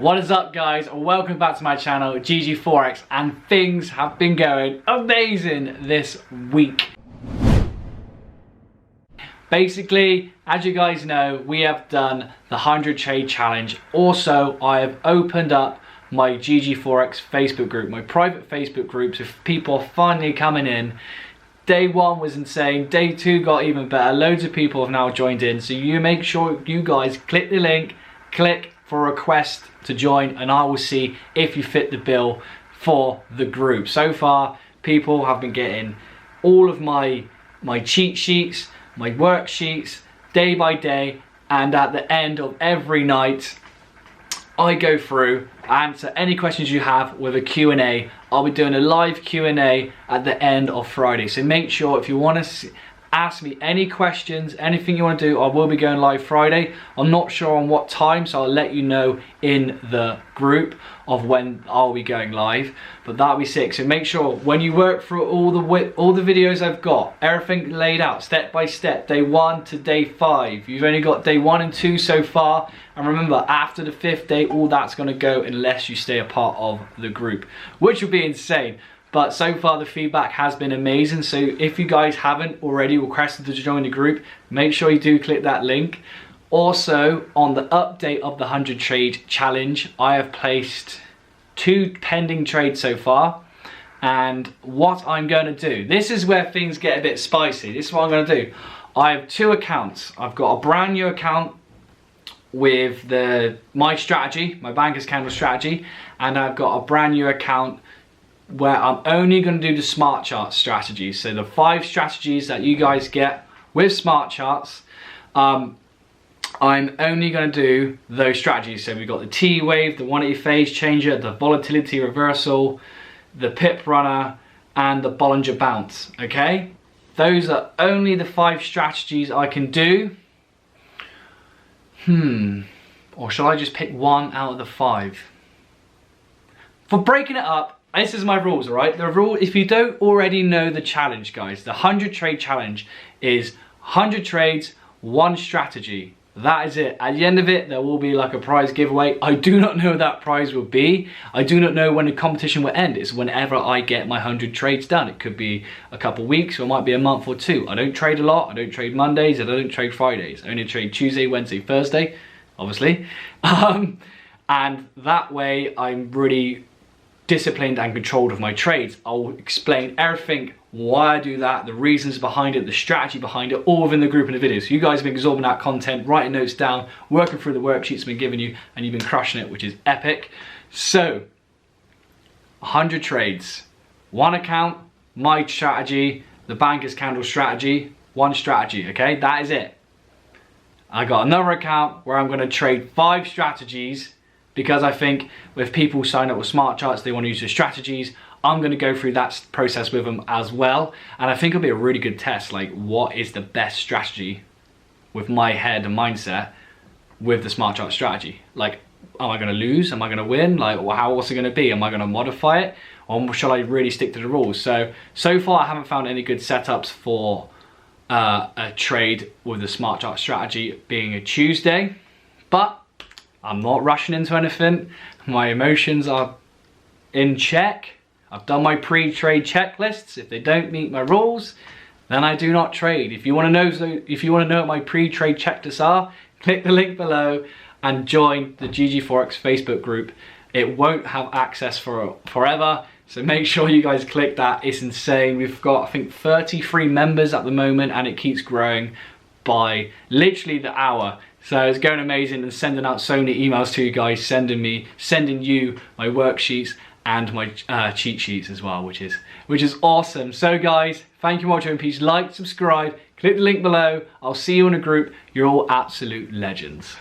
What is up, guys? Welcome back to my channel, GGFOREX, and things have been going amazing this week. Basically, as you guys know, we have done the 100 trade challenge. Also, I have opened up my GGFOREX Facebook group, my private Facebook group, so people are finally coming in. Day 1 was insane, day 2 got even better. Loads of people have now joined in, so you make sure you guys click the link, click for a request to join, and I will see if you fit the bill for the group. So far, people have been getting all of my cheat sheets, my worksheets, day by day, and at the end of every night, I go through, answer any questions you have with a Q&A. I'll be doing a live Q&A at the end of Friday. So make sure if you want to ask me any questions, anything you want to do, I will be going live Friday. I'm not sure on what time, so I'll let you know in the group of when I'll be going live, but that'll be sick. So make sure when you work through all the videos I've got, everything laid out step by step, day 1 to day 5. You've only got day 1 and 2 so far, and remember, after the 5th day, all that's going to go unless you stay a part of the group, which will be insane. But so far the feedback has been amazing, so if you guys haven't already requested to join the group, make sure you do click that link. Also, on the update of the 100 trade challenge, I have placed 2 pending trades so far. And what I'm going to do, this is where things get a bit spicy. This is what I'm going to do. I have 2 accounts. I've got a brand new account with my strategy, my banker's candle strategy, and I've got a brand new account where I'm only going to do the smart chart strategies. So the 5 strategies that you guys get with smart charts, I'm only going to do those strategies. So we've got the T wave, the 180 phase changer, the volatility reversal, the pip runner, and the Bollinger bounce. Okay, those are only the 5 strategies I can do. Or shall I just pick one out of the 5? For breaking it up, this is my rules, alright? The rule, if you don't already know the challenge, guys, the 100 trade challenge is 100 trades, 1 strategy. That is it. At the end of it, there will be like a prize giveaway. I do not know what that prize will be. I do not know when the competition will end. It's whenever I get my 100 trades done. It could be a couple weeks, or it might be a month or 2. I don't trade a lot. I don't trade Mondays, and I don't trade Fridays. I only trade Tuesday, Wednesday, Thursday, obviously. And that way, I'm really disciplined and controlled of my trades. I'll explain everything, why I do that, the reasons behind it, the strategy behind it, all within the group in the video. So you guys have been absorbing that content, writing notes down, working through the worksheets I've been giving you, and you've been crushing it, which is epic. So 100 trades, 1 account, my strategy, the banker's candle strategy, 1 strategy. Okay, that is it. I got another account where I'm going to trade 5 strategies, because I think if people sign up with smart charts, they want to use the strategies. I'm going to go through that process with them as well. And I think it'll be a really good test, like what is the best strategy with my head and mindset with the smart chart strategy. Like, am I going to lose? Am I going to win? Like, what's it going to be? Am I going to modify it? Or shall I really stick to the rules? So far I haven't found any good setups for a trade with the smart chart strategy being a Tuesday. But I'm not rushing into anything. My emotions are in check. I've done my pre-trade checklists. If they don't meet my rules, then I do not trade. If you want to know what my pre-trade checklists are, click the link below and join the GGFOREX Facebook group. It won't have access for forever, so make sure you guys click that. It's insane. We've got, I think, 33 members at the moment, and it keeps growing by literally the hour. So it's going amazing, and sending out so many emails to you guys, sending you my worksheets and my cheat sheets as well, which is awesome. So guys, thank you for watching. Please like, subscribe, click the link below. I'll see you in a group. You're all absolute legends.